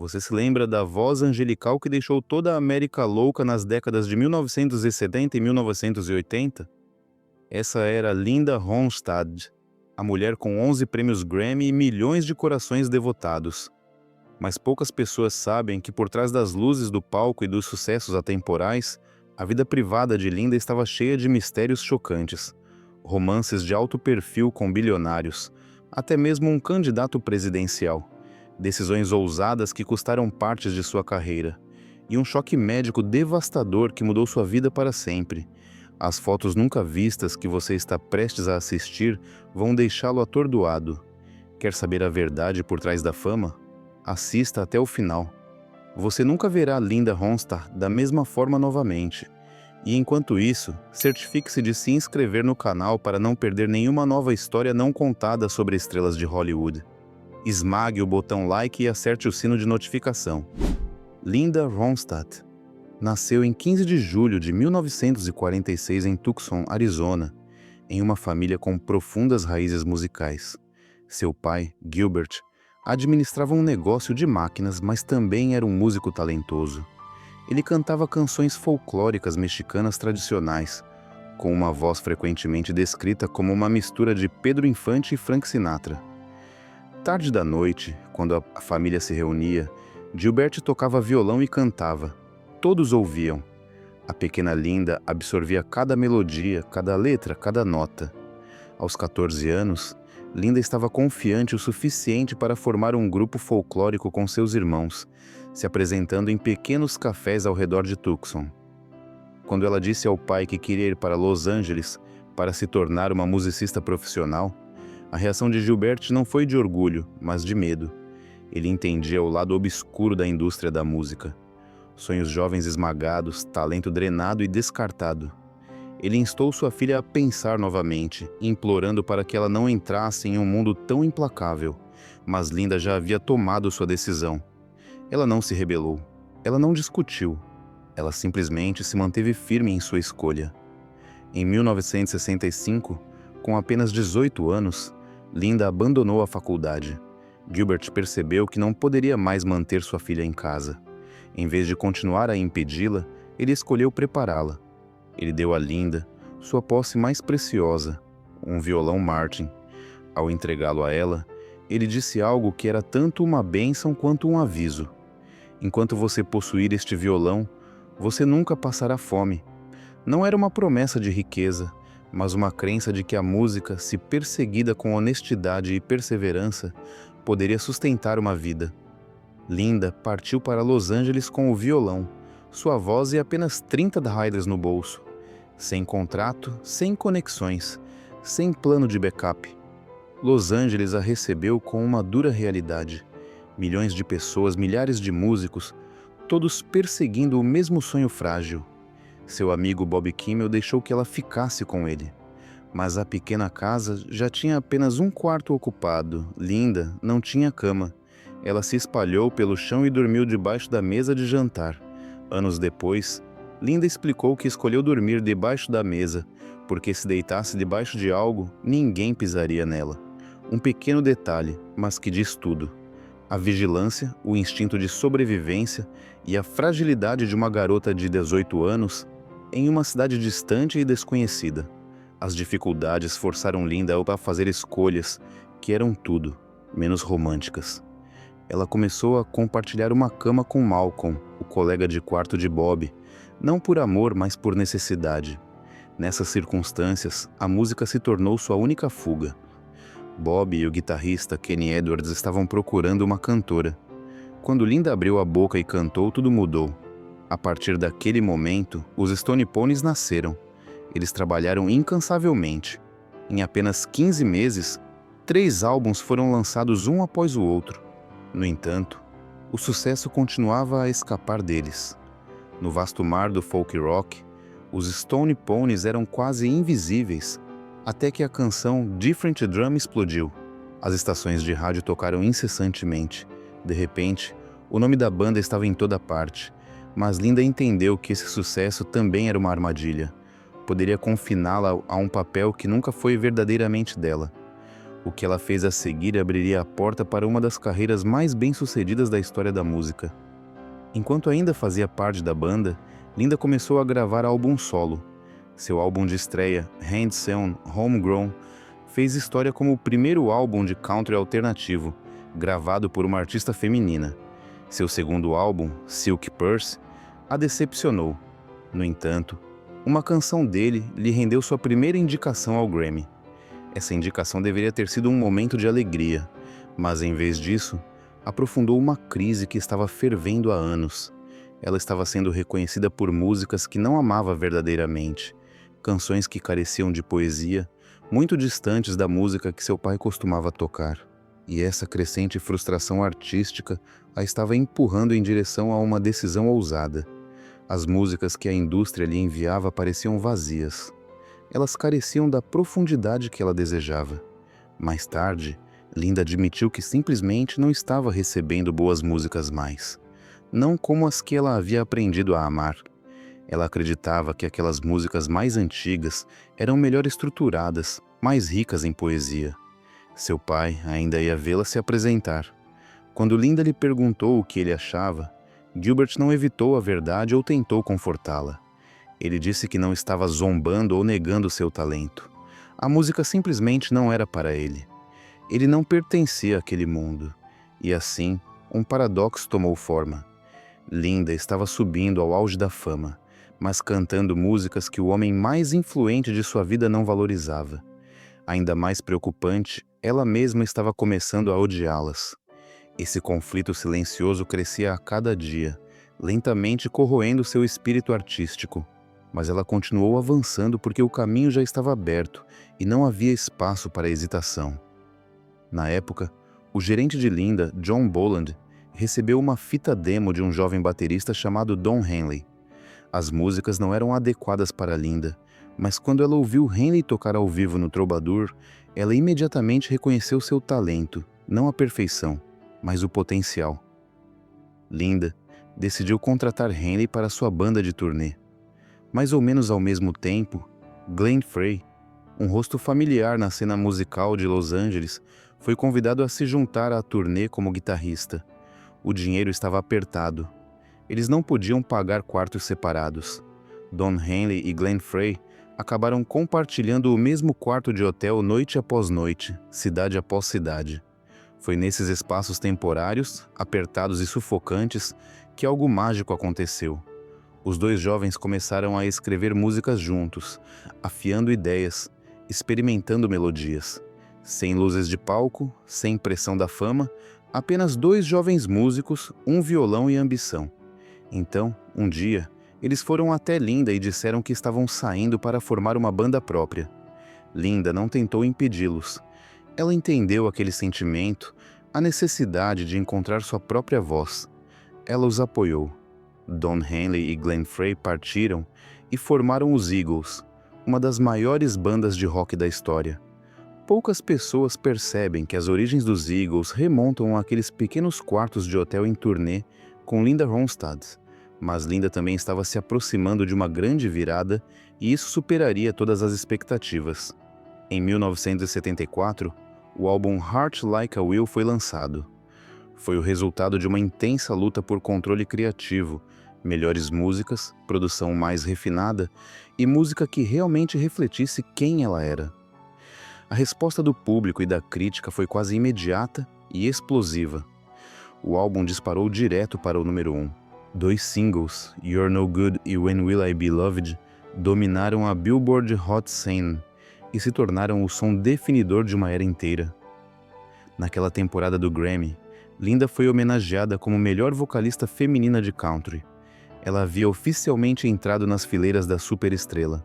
Você se lembra da voz angelical que deixou toda a América louca nas décadas de 1970 e 1980? Essa era Linda Ronstadt, a mulher com 11 prêmios Grammy e milhões de corações devotados. Mas poucas pessoas sabem que por trás das luzes do palco e dos sucessos atemporais, a vida privada de Linda estava cheia de mistérios chocantes. Romances de alto perfil com bilionários, até mesmo um candidato presidencial. Decisões ousadas que custaram partes de sua carreira. E um choque médico devastador que mudou sua vida para sempre. As fotos nunca vistas que você está prestes a assistir vão deixá-lo atordoado. Quer saber a verdade por trás da fama? Assista até o final. Você nunca verá Linda Ronstadt da mesma forma novamente. E enquanto isso, certifique-se de se inscrever no canal para não perder nenhuma nova história não contada sobre estrelas de Hollywood. Esmague o botão like e acerte o sino de notificação. Linda Ronstadt nasceu em 15 de julho de 1946 em Tucson, Arizona, em uma família com profundas raízes musicais. Seu pai, Gilbert, administrava um negócio de máquinas, mas também era um músico talentoso. Ele cantava canções folclóricas mexicanas tradicionais, com uma voz frequentemente descrita como uma mistura de Pedro Infante e Frank Sinatra. Tarde da noite, quando a família se reunia, Gilbert tocava violão e cantava. Todos ouviam. A pequena Linda absorvia cada melodia, cada letra, cada nota. Aos 14 anos, Linda estava confiante o suficiente para formar um grupo folclórico com seus irmãos, se apresentando em pequenos cafés ao redor de Tucson. Quando ela disse ao pai que queria ir para Los Angeles para se tornar uma musicista profissional, a reação de Gilbert não foi de orgulho, mas de medo. Ele entendia o lado obscuro da indústria da música. Sonhos jovens esmagados, talento drenado e descartado. Ele instou sua filha a pensar novamente, implorando para que ela não entrasse em um mundo tão implacável. Mas Linda já havia tomado sua decisão. Ela não se rebelou. Ela não discutiu. Ela simplesmente se manteve firme em sua escolha. Em 1965, com apenas 18 anos, Linda abandonou a faculdade. Gilbert percebeu que não poderia mais manter sua filha em casa. Em vez de continuar a impedi-la, ele escolheu prepará-la. Ele deu a Linda sua posse mais preciosa, um violão Martin. Ao entregá-lo a ela, ele disse algo que era tanto uma bênção quanto um aviso. Enquanto você possuir este violão, você nunca passará fome. Não era uma promessa de riqueza, mas uma crença de que a música, se perseguida com honestidade e perseverança, poderia sustentar uma vida. Linda partiu para Los Angeles com o violão, sua voz e apenas 30 riders no bolso. Sem contrato, sem conexões, sem plano de backup. Los Angeles a recebeu com uma dura realidade. Milhões de pessoas, milhares de músicos, todos perseguindo o mesmo sonho frágil. Seu amigo Bob Kimmel deixou que ela ficasse com ele. Mas a pequena casa já tinha apenas um quarto ocupado. Linda não tinha cama. Ela se espalhou pelo chão e dormiu debaixo da mesa de jantar. Anos depois, Linda explicou que escolheu dormir debaixo da mesa, porque se deitasse debaixo de algo, ninguém pisaria nela. Um pequeno detalhe, mas que diz tudo. A vigilância, o instinto de sobrevivência e a fragilidade de uma garota de 18 anos em uma cidade distante e desconhecida. As dificuldades forçaram Linda a fazer escolhas que eram tudo, menos românticas. Ela começou a compartilhar uma cama com Malcolm, o colega de quarto de Bob, não por amor, mas por necessidade. Nessas circunstâncias, a música se tornou sua única fuga. Bob e o guitarrista Kenny Edwards estavam procurando uma cantora. Quando Linda abriu a boca e cantou, tudo mudou. A partir daquele momento, os Stone Ponies nasceram. Eles trabalharam incansavelmente. Em apenas 15 meses, 3 álbuns foram lançados um após o outro. No entanto, o sucesso continuava a escapar deles. No vasto mar do folk rock, os Stone Ponies eram quase invisíveis, até que a canção Different Drum explodiu. As estações de rádio tocaram incessantemente. De repente, o nome da banda estava em toda parte, mas Linda entendeu que esse sucesso também era uma armadilha. Poderia confiná-la a um papel que nunca foi verdadeiramente dela. O que ela fez a seguir abriria a porta para uma das carreiras mais bem-sucedidas da história da música. Enquanto ainda fazia parte da banda, Linda começou a gravar álbum solo. Seu álbum de estreia, Hand-Sewn Homegrown, fez história como o primeiro álbum de country alternativo, gravado por uma artista feminina. Seu segundo álbum, Silk Purse, a decepcionou. No entanto, uma canção dele lhe rendeu sua primeira indicação ao Grammy. Essa indicação deveria ter sido um momento de alegria, mas em vez disso, aprofundou uma crise que estava fervendo há anos. Ela estava sendo reconhecida por músicas que não amava verdadeiramente, canções que careciam de poesia, muito distantes da música que seu pai costumava tocar. E essa crescente frustração artística a estava empurrando em direção a uma decisão ousada. As músicas que a indústria lhe enviava pareciam vazias. Elas careciam da profundidade que ela desejava. Mais tarde, Linda admitiu que simplesmente não estava recebendo boas músicas mais. Não como as que ela havia aprendido a amar. Ela acreditava que aquelas músicas mais antigas eram melhor estruturadas, mais ricas em poesia. Seu pai ainda ia vê-la se apresentar. Quando Linda lhe perguntou o que ele achava, Gilbert não evitou a verdade ou tentou confortá-la. Ele disse que não estava zombando ou negando seu talento. A música simplesmente não era para ele. Ele não pertencia àquele mundo. E assim, um paradoxo tomou forma. Linda estava subindo ao auge da fama, mas cantando músicas que o homem mais influente de sua vida não valorizava. Ainda mais preocupante, ela mesma estava começando a odiá-las. Esse conflito silencioso crescia a cada dia, lentamente corroendo seu espírito artístico. Mas ela continuou avançando porque o caminho já estava aberto e não havia espaço para hesitação. Na época, o gerente de Linda, John Boland, recebeu uma fita demo de um jovem baterista chamado Don Henley. As músicas não eram adequadas para Linda, mas quando ela ouviu Henley tocar ao vivo no Troubadour, ela imediatamente reconheceu seu talento, não a perfeição, mas o potencial. Linda decidiu contratar Henley para sua banda de turnê. Mais ou menos ao mesmo tempo, Glenn Frey, um rosto familiar na cena musical de Los Angeles, foi convidado a se juntar à turnê como guitarrista. O dinheiro estava apertado. Eles não podiam pagar quartos separados. Don Henley e Glenn Frey acabaram compartilhando o mesmo quarto de hotel noite após noite, cidade após cidade. Foi nesses espaços temporários, apertados e sufocantes, que algo mágico aconteceu. Os dois jovens começaram a escrever músicas juntos, afiando ideias, experimentando melodias. Sem luzes de palco, sem pressão da fama, apenas dois jovens músicos, um violão e ambição. Então, um dia, eles foram até Linda e disseram que estavam saindo para formar uma banda própria. Linda não tentou impedi-los. Ela entendeu aquele sentimento, a necessidade de encontrar sua própria voz. Ela os apoiou. Don Henley e Glenn Frey partiram e formaram os Eagles, uma das maiores bandas de rock da história. Poucas pessoas percebem que as origens dos Eagles remontam àqueles pequenos quartos de hotel em turnê com Linda Ronstadt, mas Linda também estava se aproximando de uma grande virada e isso superaria todas as expectativas. Em 1974, o álbum Heart Like a Wheel foi lançado. Foi o resultado de uma intensa luta por controle criativo, melhores músicas, produção mais refinada e música que realmente refletisse quem ela era. A resposta do público e da crítica foi quase imediata e explosiva. O álbum disparou direto para o número 1. Dois singles, You're No Good e When Will I Be Loved, dominaram a Billboard Hot 100 e se tornaram o som definidor de uma era inteira. Naquela temporada do Grammy, Linda foi homenageada como melhor vocalista feminina de country. Ela havia oficialmente entrado nas fileiras da superestrela.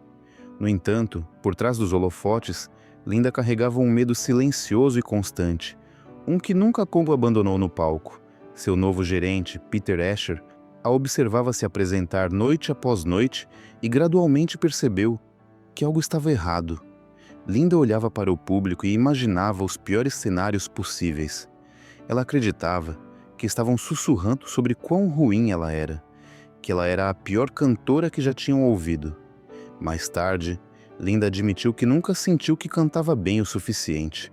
No entanto, por trás dos holofotes, Linda carregava um medo silencioso e constante, um que nunca a abandonou no palco. Seu novo gerente, Peter Asher, a observava se apresentar noite após noite e gradualmente percebeu que algo estava errado. Linda olhava para o público e imaginava os piores cenários possíveis. Ela acreditava que estavam sussurrando sobre quão ruim ela era, que ela era a pior cantora que já tinham ouvido. Mais tarde, Linda admitiu que nunca sentiu que cantava bem o suficiente.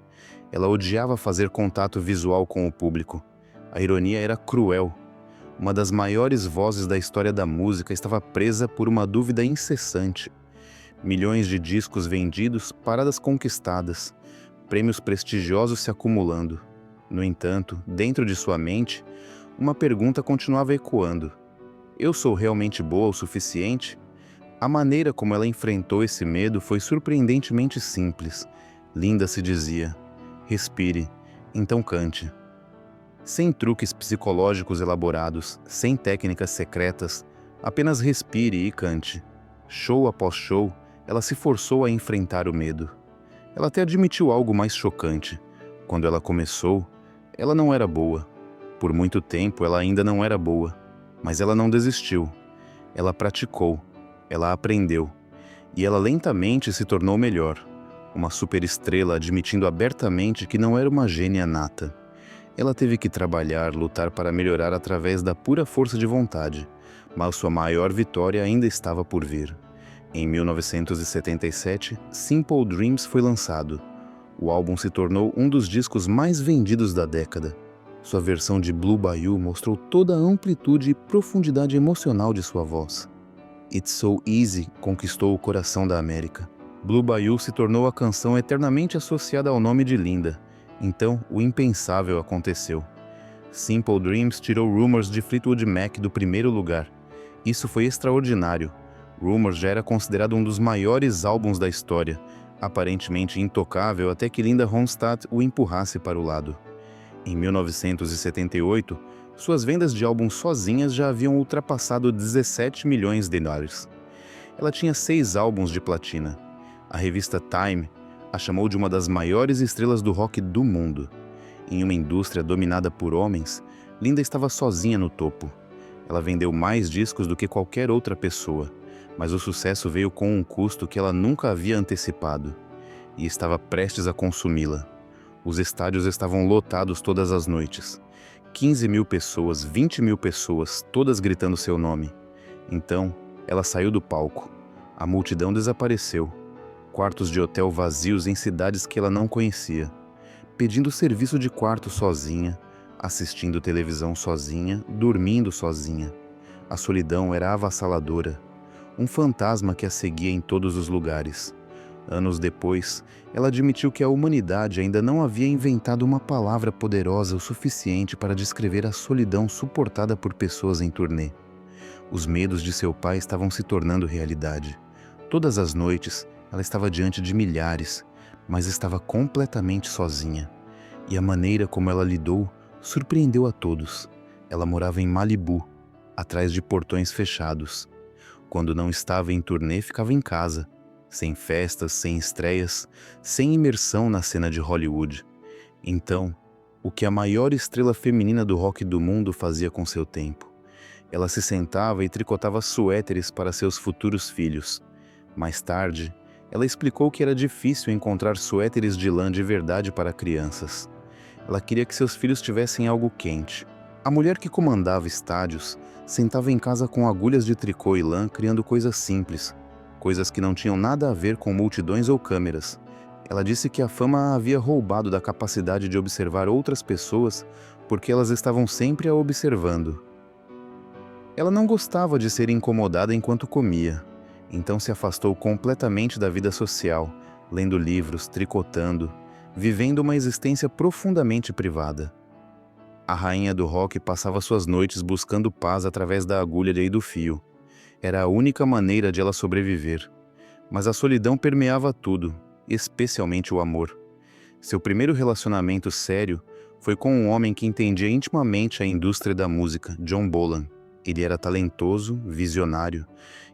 Ela odiava fazer contato visual com o público. A ironia era cruel. Uma das maiores vozes da história da música estava presa por uma dúvida incessante. Milhões de discos vendidos, paradas conquistadas, prêmios prestigiosos se acumulando. No entanto, dentro de sua mente, uma pergunta continuava ecoando. Eu sou realmente boa o suficiente? A maneira como ela enfrentou esse medo foi surpreendentemente simples. Linda se dizia: respire, então cante. Sem truques psicológicos elaborados, sem técnicas secretas, apenas respire e cante. Show após show, ela se forçou a enfrentar o medo. Ela até admitiu algo mais chocante. Quando ela começou, ela não era boa. Por muito tempo ela ainda não era boa. Mas ela não desistiu. Ela praticou. Ela aprendeu. E ela lentamente se tornou melhor. Uma superestrela admitindo abertamente que não era uma gênia nata. Ela teve que trabalhar, lutar para melhorar através da pura força de vontade. Mas sua maior vitória ainda estava por vir. Em 1977, Simple Dreams foi lançado. O álbum se tornou um dos discos mais vendidos da década. Sua versão de Blue Bayou mostrou toda a amplitude e profundidade emocional de sua voz. It's So Easy conquistou o coração da América. Blue Bayou se tornou a canção eternamente associada ao nome de Linda. Então, o impensável aconteceu. Simple Dreams tirou Rumors de Fleetwood Mac do primeiro lugar. Isso foi extraordinário. Rumors já era considerado um dos maiores álbuns da história, aparentemente intocável até que Linda Ronstadt o empurrasse para o lado. Em 1978, suas vendas de álbuns sozinhas já haviam ultrapassado 17 milhões de dólares. Ela tinha 6 álbuns de platina. A revista Time a chamou de uma das maiores estrelas do rock do mundo. Em uma indústria dominada por homens, Linda estava sozinha no topo. Ela vendeu mais discos do que qualquer outra pessoa, mas o sucesso veio com um custo que ela nunca havia antecipado, e estava prestes a consumi-la. Os estádios estavam lotados todas as noites. 15 mil pessoas, 20 mil pessoas, todas gritando seu nome. Então, ela saiu do palco. A multidão desapareceu. Quartos de hotel vazios em cidades que ela não conhecia. Pedindo serviço de quarto sozinha, assistindo televisão sozinha, dormindo sozinha. A solidão era avassaladora. Um fantasma que a seguia em todos os lugares. Anos depois, ela admitiu que a humanidade ainda não havia inventado uma palavra poderosa o suficiente para descrever a solidão suportada por pessoas em turnê. Os medos de seu pai estavam se tornando realidade. Todas as noites, ela estava diante de milhares, mas estava completamente sozinha. E a maneira como ela lidou surpreendeu a todos. Ela morava em Malibu, atrás de portões fechados. Quando não estava em turnê, ficava em casa, sem festas, sem estreias, sem imersão na cena de Hollywood. Então, o que a maior estrela feminina do rock do mundo fazia com seu tempo? Ela se sentava e tricotava suéteres para seus futuros filhos. Mais tarde, ela explicou que era difícil encontrar suéteres de lã de verdade para crianças. Ela queria que seus filhos tivessem algo quente. A mulher que comandava estádios sentava em casa com agulhas de tricô e lã criando coisas simples, coisas que não tinham nada a ver com multidões ou câmeras. Ela disse que a fama a havia roubado da capacidade de observar outras pessoas porque elas estavam sempre a observando. Ela não gostava de ser incomodada enquanto comia, então se afastou completamente da vida social, lendo livros, tricotando, vivendo uma existência profundamente privada. A rainha do rock passava suas noites buscando paz através da agulha e do fio. Era a única maneira de ela sobreviver. Mas a solidão permeava tudo, especialmente o amor. Seu primeiro relacionamento sério foi com um homem que entendia intimamente a indústria da música, John Bolan. Ele era talentoso, visionário,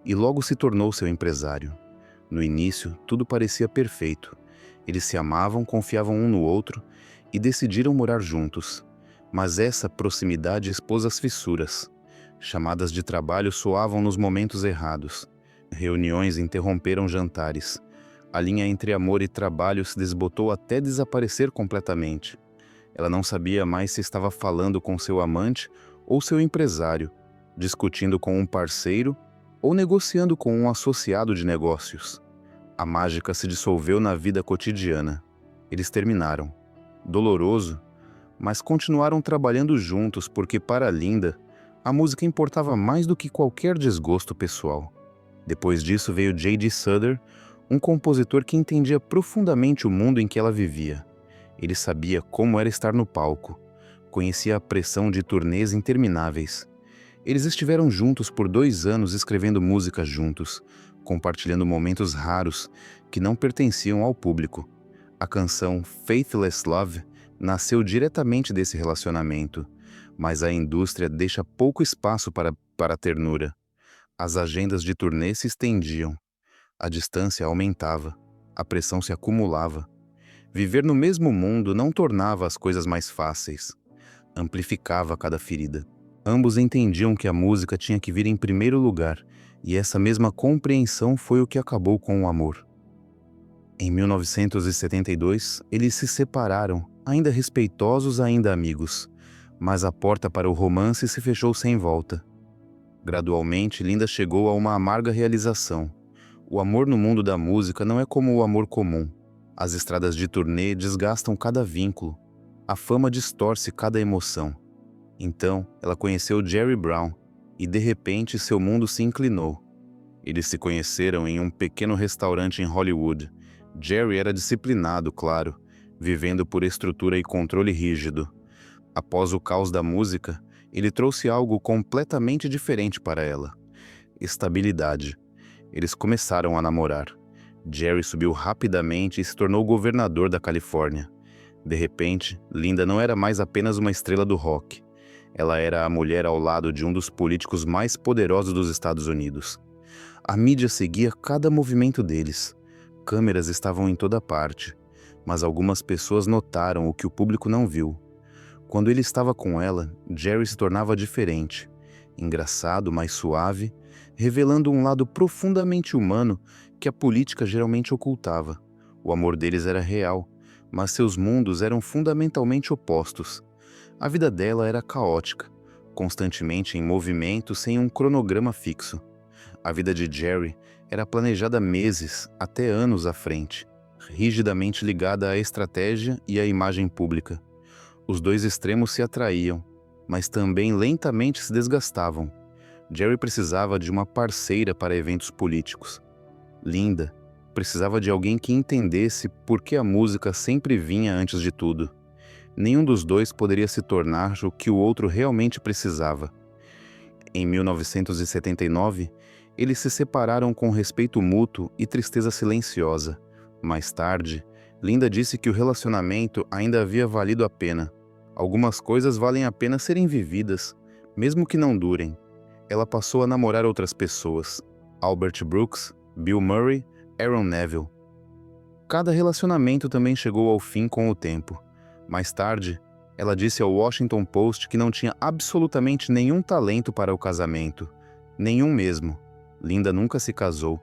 e logo se tornou seu empresário. No início, tudo parecia perfeito. Eles se amavam, confiavam um no outro e decidiram morar juntos. Mas essa proximidade expôs as fissuras. Chamadas de trabalho soavam nos momentos errados. Reuniões interromperam jantares. A linha entre amor e trabalho se desbotou até desaparecer completamente. Ela não sabia mais se estava falando com seu amante ou seu empresário, discutindo com um parceiro ou negociando com um associado de negócios. A mágica se dissolveu na vida cotidiana. Eles terminaram. doloroso, mas continuaram trabalhando juntos porque, para Linda, a música importava mais do que qualquer desgosto pessoal. Depois disso veio J.D. Souther, um compositor que entendia profundamente o mundo em que ela vivia. Ele sabia como era estar no palco, conhecia a pressão de turnês intermináveis. Eles estiveram juntos por 2 anos escrevendo música juntos, compartilhando momentos raros que não pertenciam ao público. A canção Faithless Love nasceu diretamente desse relacionamento, mas a indústria deixa pouco espaço para a ternura. As agendas de turnê se estendiam, a distância aumentava, a pressão se acumulava. Viver no mesmo mundo não tornava as coisas mais fáceis, amplificava cada ferida. Ambos entendiam que a música tinha que vir em primeiro lugar, e essa mesma compreensão foi o que acabou com o amor. Em 1972, eles se separaram, ainda respeitosos, ainda amigos, mas a porta para o romance se fechou sem volta. Gradualmente, Linda chegou a uma amarga realização. O amor no mundo da música não é como o amor comum. As estradas de turnê desgastam cada vínculo. A fama distorce cada emoção. Então, ela conheceu Jerry Brown e, de repente, seu mundo se inclinou. Eles se conheceram em um pequeno restaurante em Hollywood. Jerry era disciplinado, claro, vivendo por estrutura e controle rígido. Após o caos da música, ele trouxe algo completamente diferente para ela: estabilidade. Eles começaram a namorar. Jerry subiu rapidamente e se tornou governador da Califórnia. De repente, Linda não era mais apenas uma estrela do rock. Ela era a mulher ao lado de um dos políticos mais poderosos dos Estados Unidos. A mídia seguia cada movimento deles. Câmeras estavam em toda parte, mas algumas pessoas notaram o que o público não viu. Quando ele estava com ela, Jerry se tornava diferente, engraçado, mais suave, revelando um lado profundamente humano que a política geralmente ocultava. O amor deles era real, mas seus mundos eram fundamentalmente opostos. A vida dela era caótica, constantemente em movimento sem um cronograma fixo. A vida de Jerry era planejada meses, até anos à frente, rigidamente ligada à estratégia e à imagem pública. Os dois extremos se atraíam, mas também lentamente se desgastavam. Jerry precisava de uma parceira para eventos políticos. Linda precisava de alguém que entendesse por que a música sempre vinha antes de tudo. Nenhum dos dois poderia se tornar o que o outro realmente precisava. Em 1979, eles se separaram com respeito mútuo e tristeza silenciosa. Mais tarde, Linda disse que o relacionamento ainda havia valido a pena. Algumas coisas valem a pena serem vividas, mesmo que não durem. Ela passou a namorar outras pessoas: Albert Brooks, Bill Murray, Aaron Neville. Cada relacionamento também chegou ao fim com o tempo. Mais tarde, ela disse ao Washington Post que não tinha absolutamente nenhum talento para o casamento. Nenhum mesmo. Linda nunca se casou.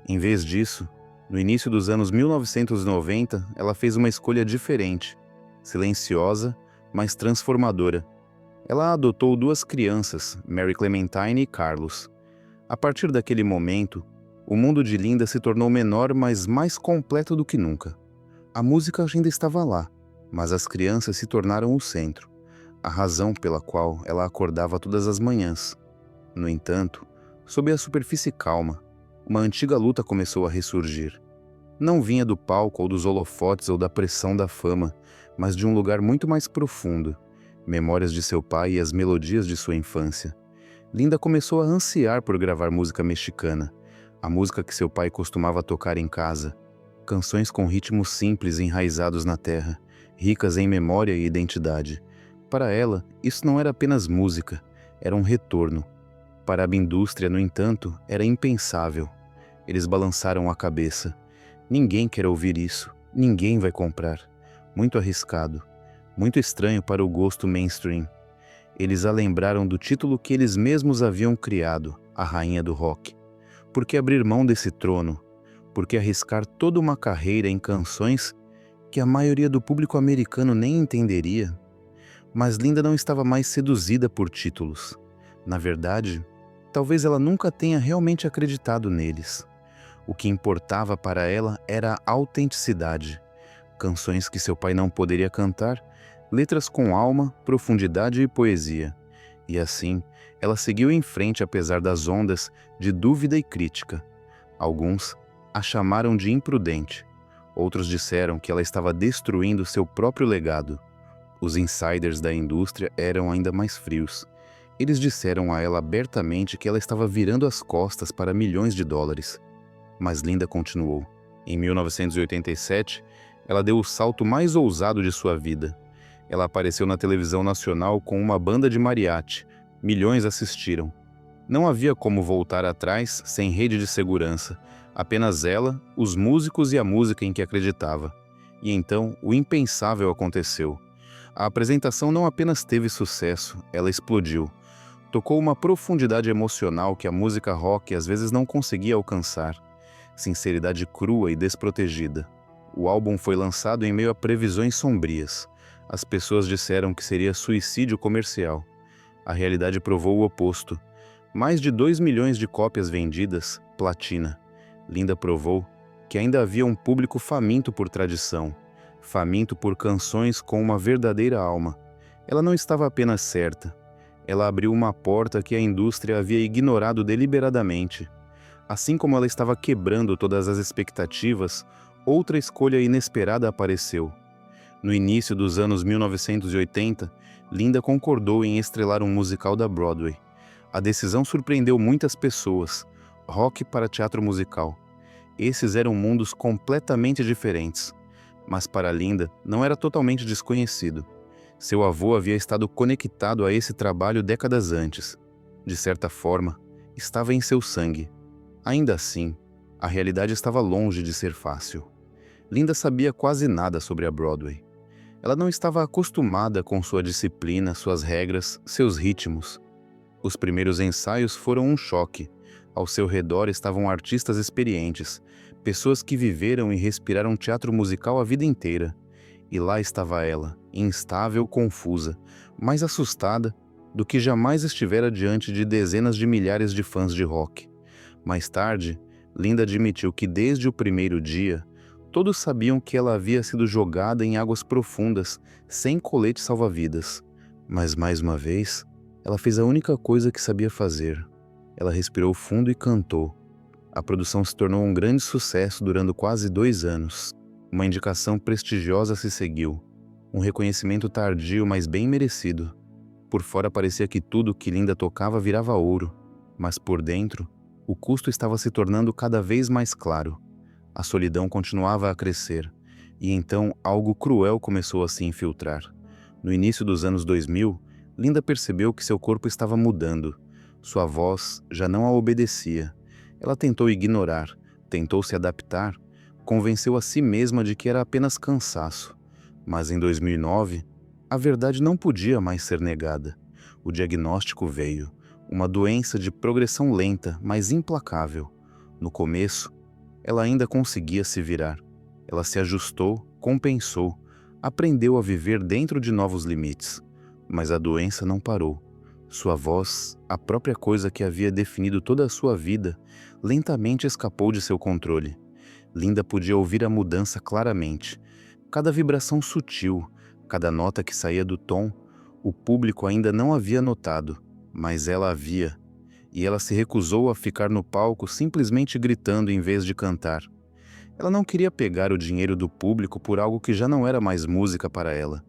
Em vez disso, no início dos anos 1990, ela fez uma escolha diferente, silenciosa, mas transformadora. Ela adotou 2 crianças, Mary Clementine e Carlos. A partir daquele momento, o mundo de Linda se tornou menor, mas mais completo do que nunca. A música ainda estava lá, mas as crianças se tornaram o centro, a razão pela qual ela acordava todas as manhãs. No entanto, sob a superfície calma, uma antiga luta começou a ressurgir. Não vinha do palco ou dos holofotes ou da pressão da fama, mas de um lugar muito mais profundo: memórias de seu pai e as melodias de sua infância. Linda começou a ansiar por gravar música mexicana, a música que seu pai costumava tocar em casa. Canções com ritmos simples enraizados na terra, ricas em memória e identidade. Para ela, isso não era apenas música, era um retorno. Para a indústria, no entanto, era impensável. Eles balançaram a cabeça. Ninguém quer ouvir isso, ninguém vai comprar. Muito arriscado, muito estranho para o gosto mainstream. Eles a lembraram do título que eles mesmos haviam criado, a rainha do rock. Por que abrir mão desse trono? Por que arriscar toda uma carreira em canções que a maioria do público americano nem entenderia? Mas Linda não estava mais seduzida por títulos. Na verdade, talvez ela nunca tenha realmente acreditado neles. O que importava para ela era a autenticidade. canções que seu pai não poderia cantar, letras com alma, profundidade e poesia. E assim, ela seguiu em frente apesar das ondas de dúvida e crítica. Alguns a chamaram de imprudente. Outros disseram que ela estava destruindo seu próprio legado. Os insiders da indústria eram ainda mais frios. Eles disseram a ela abertamente que ela estava virando as costas para milhões de dólares. Mas Linda continuou. Em 1987, ela deu o salto mais ousado de sua vida. Ela apareceu na televisão nacional com uma banda de mariachi. Milhões assistiram. Não havia como voltar atrás sem rede de segurança. Apenas ela, os músicos e a música em que acreditava. E então, o impensável aconteceu. A apresentação não apenas teve sucesso, ela explodiu. Tocou uma profundidade emocional que a música rock às vezes não conseguia alcançar. Sinceridade crua e desprotegida. O álbum foi lançado em meio a previsões sombrias. As pessoas disseram que seria suicídio comercial. A realidade provou o oposto. Mais de 2 milhões de cópias vendidas, platina. Linda provou que ainda havia um público faminto por tradição, faminto por canções com uma verdadeira alma. Ela não estava apenas certa. Ela abriu uma porta que a indústria havia ignorado deliberadamente. Assim como ela estava quebrando todas as expectativas, outra escolha inesperada apareceu. No início dos anos 1980, Linda concordou em estrelar um musical da Broadway. A decisão surpreendeu muitas pessoas. Rock para teatro musical. Esses eram mundos completamente diferentes. Mas para Linda, não era totalmente desconhecido. Seu avô havia estado conectado a esse trabalho décadas antes. De certa forma, estava em seu sangue. Ainda assim, a realidade estava longe de ser fácil. Linda sabia quase nada sobre a Broadway. Ela não estava acostumada com sua disciplina, suas regras, seus ritmos. Os primeiros ensaios foram um choque. Ao seu redor estavam artistas experientes, pessoas que viveram e respiraram teatro musical a vida inteira. E lá estava ela, instável, confusa, mais assustada do que jamais estivera diante de dezenas de milhares de fãs de rock. Mais tarde, Linda admitiu que desde o primeiro dia, todos sabiam que ela havia sido jogada em águas profundas, sem colete salva-vidas. Mas mais uma vez, ela fez a única coisa que sabia fazer. Ela respirou fundo e cantou. A produção se tornou um grande sucesso durando quase 2 anos. Uma indicação prestigiosa se seguiu. Um reconhecimento tardio, mas bem merecido. Por fora parecia que tudo que Linda tocava virava ouro, mas por dentro, o custo estava se tornando cada vez mais claro. A solidão continuava a crescer, e então algo cruel começou a se infiltrar. No início dos anos 2000, Linda percebeu que seu corpo estava mudando. Sua voz já não a obedecia. Ela tentou ignorar, tentou se adaptar, convenceu a si mesma de que era apenas cansaço. Mas em 2009, a verdade não podia mais ser negada. O diagnóstico veio, uma doença de progressão lenta, mas implacável. No começo, ela ainda conseguia se virar. Ela se ajustou, compensou, aprendeu a viver dentro de novos limites. Mas a doença não parou. Sua voz, a própria coisa que havia definido toda a sua vida, lentamente escapou de seu controle. Linda podia ouvir a mudança claramente. Cada vibração sutil, cada nota que saía do tom, o público ainda não havia notado, mas ela havia. E ela se recusou a ficar no palco simplesmente gritando em vez de cantar. Ela não queria pegar o dinheiro do público por algo que já não era mais música para ela.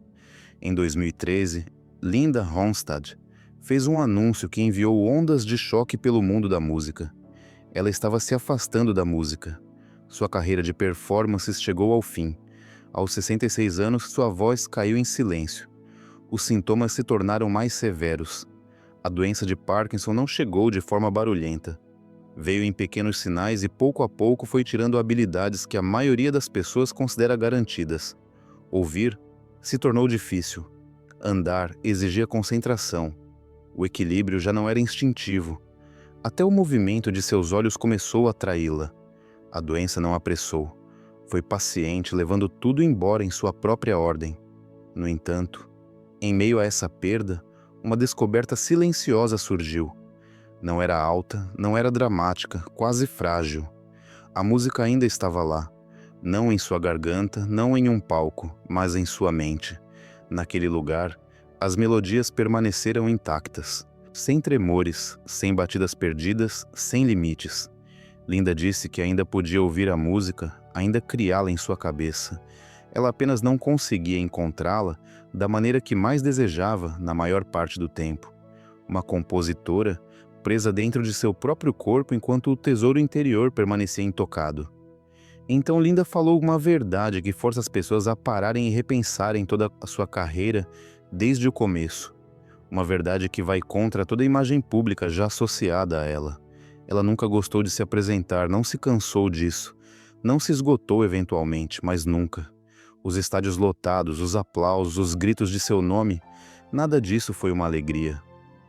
Em 2013, Linda Ronstadt fez um anúncio que enviou ondas de choque pelo mundo da música. Ela estava se afastando da música. Sua carreira de performances chegou ao fim. Aos 66 anos, sua voz caiu em silêncio. Os sintomas se tornaram mais severos. A doença de Parkinson não chegou de forma barulhenta. Veio em pequenos sinais e pouco a pouco foi tirando habilidades que a maioria das pessoas considera garantidas. Ouvir se tornou difícil. Andar exigia concentração. O equilíbrio já não era instintivo. Até o movimento de seus olhos começou a traí-la. A doença não apressou. Foi paciente, levando tudo embora em sua própria ordem. No entanto, em meio a essa perda, uma descoberta silenciosa surgiu. Não era alta, não era dramática, quase frágil. A música ainda estava lá, Não em sua garganta, não em um palco, mas em sua mente. Naquele lugar, as melodias permaneceram intactas, sem tremores, sem batidas perdidas, sem limites. Linda disse que ainda podia ouvir a música, ainda criá-la em sua cabeça. Ela apenas não conseguia encontrá-la da maneira que mais desejava na maior parte do tempo. Uma compositora presa dentro de seu próprio corpo enquanto o tesouro interior permanecia intocado. Então Linda falou uma verdade que força as pessoas a pararem e repensarem toda a sua carreira desde o começo. Uma verdade que vai contra toda a imagem pública já associada a ela. Ela nunca gostou de se apresentar, não se cansou disso. Não se esgotou eventualmente, mas nunca. Os estádios lotados, os aplausos, os gritos de seu nome, nada disso foi uma alegria.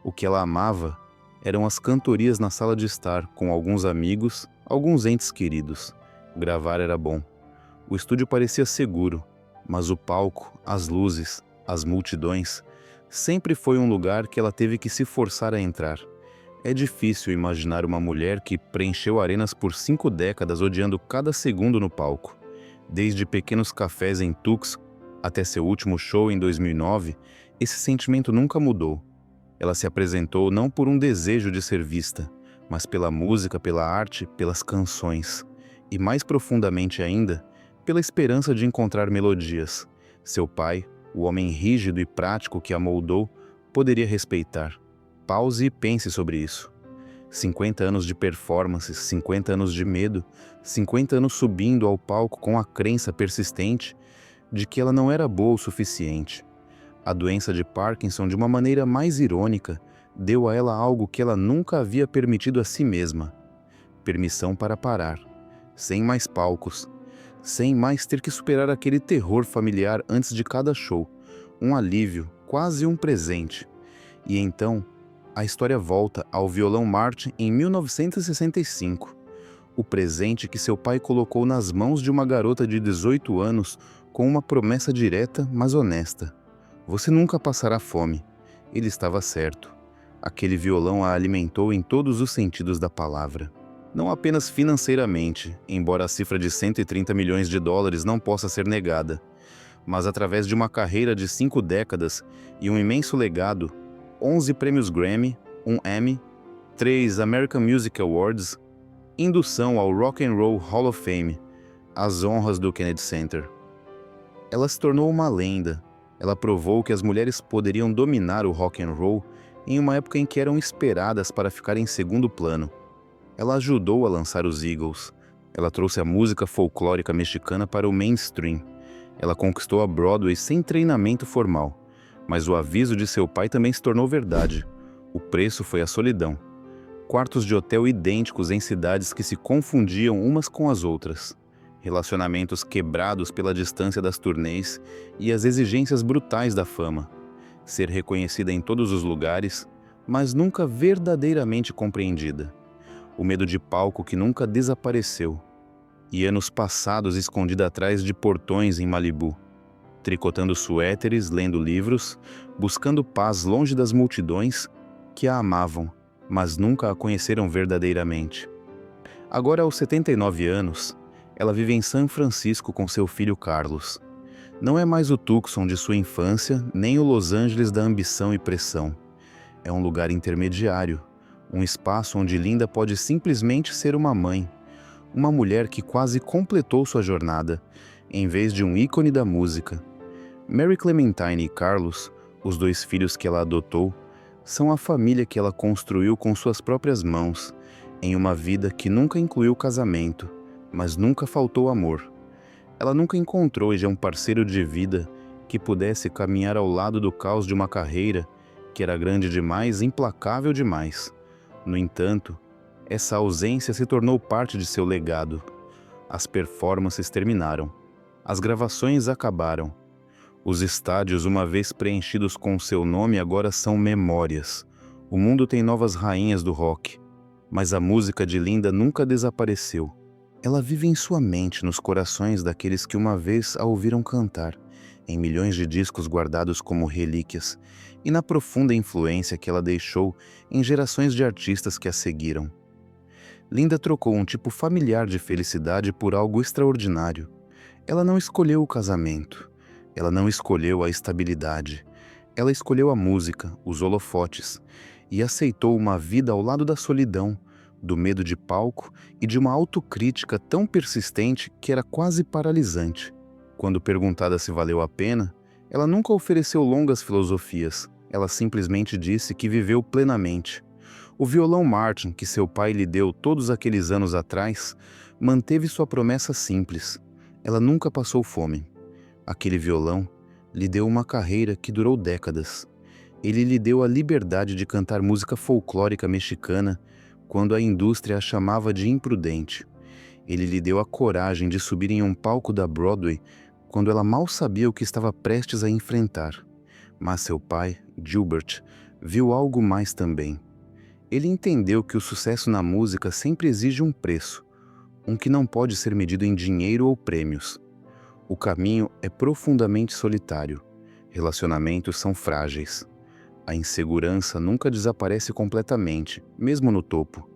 O que ela amava eram as cantorias na sala de estar, com alguns amigos, alguns entes queridos. Gravar era bom. O estúdio parecia seguro, mas o palco, as luzes, as multidões, sempre foi um lugar que ela teve que se forçar a entrar. É difícil imaginar uma mulher que preencheu arenas por 5 décadas odiando cada segundo no palco. Desde pequenos cafés em Tucson até seu último show em 2009, esse sentimento nunca mudou. Ela se apresentou não por um desejo de ser vista, mas pela música, pela arte, pelas canções. E mais profundamente ainda, pela esperança de encontrar melodias. Seu pai, o homem rígido e prático que a moldou, poderia respeitar. Pause e pense sobre isso. 50 anos de performances, 50 anos de medo, 50 anos subindo ao palco com a crença persistente de que ela não era boa o suficiente. A doença de Parkinson, de uma maneira mais irônica, deu a ela algo que ela nunca havia permitido a si mesma: permissão para parar. Sem mais palcos, sem mais ter que superar aquele terror familiar antes de cada show, um alívio, quase um presente. E então, a história volta ao violão Martin em 1965, o presente que seu pai colocou nas mãos de uma garota de 18 anos com uma promessa direta, mas honesta. Você nunca passará fome. Ele estava certo. Aquele violão a alimentou em todos os sentidos da palavra. Não apenas financeiramente, embora a cifra de 130 milhões de dólares não possa ser negada, mas através de uma carreira de 5 décadas e um imenso legado, 11 prêmios Grammy, um Emmy, 3 American Music Awards, indução ao Rock and Roll Hall of Fame, as honras do Kennedy Center. Ela se tornou uma lenda. Ela provou que as mulheres poderiam dominar o rock and roll em uma época em que eram esperadas para ficar em segundo plano. Ela ajudou a lançar os Eagles. Ela trouxe a música folclórica mexicana para o mainstream. Ela conquistou a Broadway sem treinamento formal. Mas o aviso de seu pai também se tornou verdade. O preço foi a solidão. Quartos de hotel idênticos em cidades que se confundiam umas com as outras. Relacionamentos quebrados pela distância das turnês e as exigências brutais da fama. Ser reconhecida em todos os lugares, mas nunca verdadeiramente compreendida. O medo de palco que nunca desapareceu. E anos passados escondida atrás de portões em Malibu. Tricotando suéteres, lendo livros, buscando paz longe das multidões que a amavam, mas nunca a conheceram verdadeiramente. Agora, aos 79 anos, ela vive em São Francisco com seu filho Carlos. Não é mais o Tucson de sua infância, nem o Los Angeles da ambição e pressão. É um lugar intermediário, um espaço onde Linda pode simplesmente ser uma mãe, uma mulher que quase completou sua jornada, em vez de um ícone da música. Mary Clementine e Carlos, os 2 filhos que ela adotou, são a família que ela construiu com suas próprias mãos, em uma vida que nunca incluiu casamento, mas nunca faltou amor. Ela nunca encontrou um parceiro de vida que pudesse caminhar ao lado do caos de uma carreira que era grande demais, implacável demais. No entanto, essa ausência se tornou parte de seu legado. As performances terminaram. As gravações acabaram. Os estádios, uma vez preenchidos com seu nome, agora são memórias. O mundo tem novas rainhas do rock, mas a música de Linda nunca desapareceu. Ela vive em sua mente, nos corações daqueles que uma vez a ouviram cantar, em milhões de discos guardados como relíquias, e na profunda influência que ela deixou em gerações de artistas que a seguiram. Linda trocou um tipo familiar de felicidade por algo extraordinário. Ela não escolheu o casamento. Ela não escolheu a estabilidade. Ela escolheu a música, os holofotes, e aceitou uma vida ao lado da solidão, do medo de palco e de uma autocrítica tão persistente que era quase paralisante. Quando perguntada se valeu a pena, ela nunca ofereceu longas filosofias. Ela simplesmente disse que viveu plenamente. O violão Martin que seu pai lhe deu todos aqueles anos atrás manteve sua promessa simples. Ela nunca passou fome. Aquele violão lhe deu uma carreira que durou décadas. Ele lhe deu a liberdade de cantar música folclórica mexicana quando a indústria a chamava de imprudente. Ele lhe deu a coragem de subir em um palco da Broadway quando ela mal sabia o que estava prestes a enfrentar. Mas seu pai, Gilbert, viu algo mais também. Ele entendeu que o sucesso na música sempre exige um preço, um que não pode ser medido em dinheiro ou prêmios. O caminho é profundamente solitário. Relacionamentos são frágeis. A insegurança nunca desaparece completamente, mesmo no topo.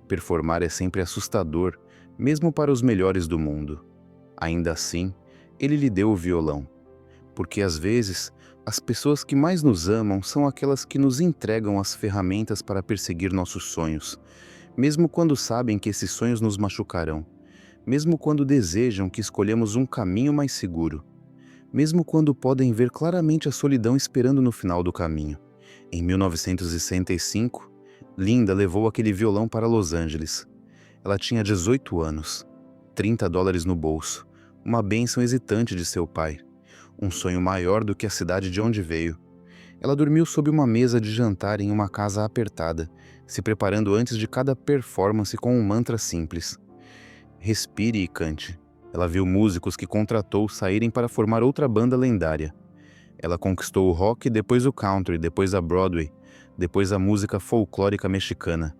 Performar é sempre assustador, mesmo para os melhores do mundo. Ainda assim, ele lhe deu o violão. Porque às vezes, as pessoas que mais nos amam são aquelas que nos entregam as ferramentas para perseguir nossos sonhos, mesmo quando sabem que esses sonhos nos machucarão, mesmo quando desejam que escolhemos um caminho mais seguro, mesmo quando podem ver claramente a solidão esperando no final do caminho. Em 1965, Linda levou aquele violão para Los Angeles. Ela tinha 18 anos, $30 no bolso, uma bênção hesitante de seu pai, um sonho maior do que a cidade de onde veio. Ela dormiu sob uma mesa de jantar em uma casa apertada, se preparando antes de cada performance com um mantra simples. Respire e cante. Ela viu músicos que contratou saírem para formar outra banda lendária. Ela conquistou o rock, depois o country, depois a Broadway, depois a música folclórica mexicana.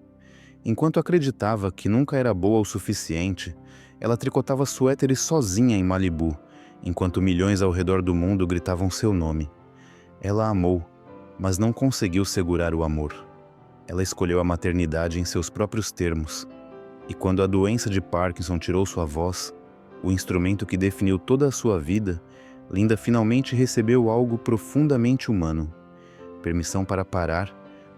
Enquanto acreditava que nunca era boa o suficiente, ela tricotava suéteres sozinha em Malibu, enquanto milhões ao redor do mundo gritavam seu nome. Ela amou, mas não conseguiu segurar o amor. Ela escolheu a maternidade em seus próprios termos. E quando a doença de Parkinson tirou sua voz, o instrumento que definiu toda a sua vida, Linda finalmente recebeu algo profundamente humano. Permissão para parar,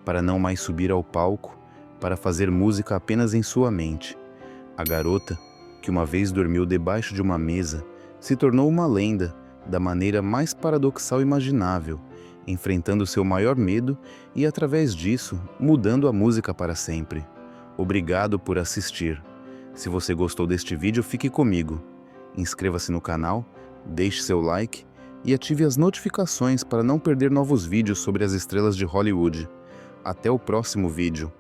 para não mais subir ao palco, para fazer música apenas em sua mente. A garota, que uma vez dormiu debaixo de uma mesa, se tornou uma lenda da maneira mais paradoxal imaginável, enfrentando seu maior medo e, através disso, mudando a música para sempre. Obrigado por assistir. Se você gostou deste vídeo, fique comigo. Inscreva-se no canal, deixe seu like e ative as notificações para não perder novos vídeos sobre as estrelas de Hollywood. Até o próximo vídeo.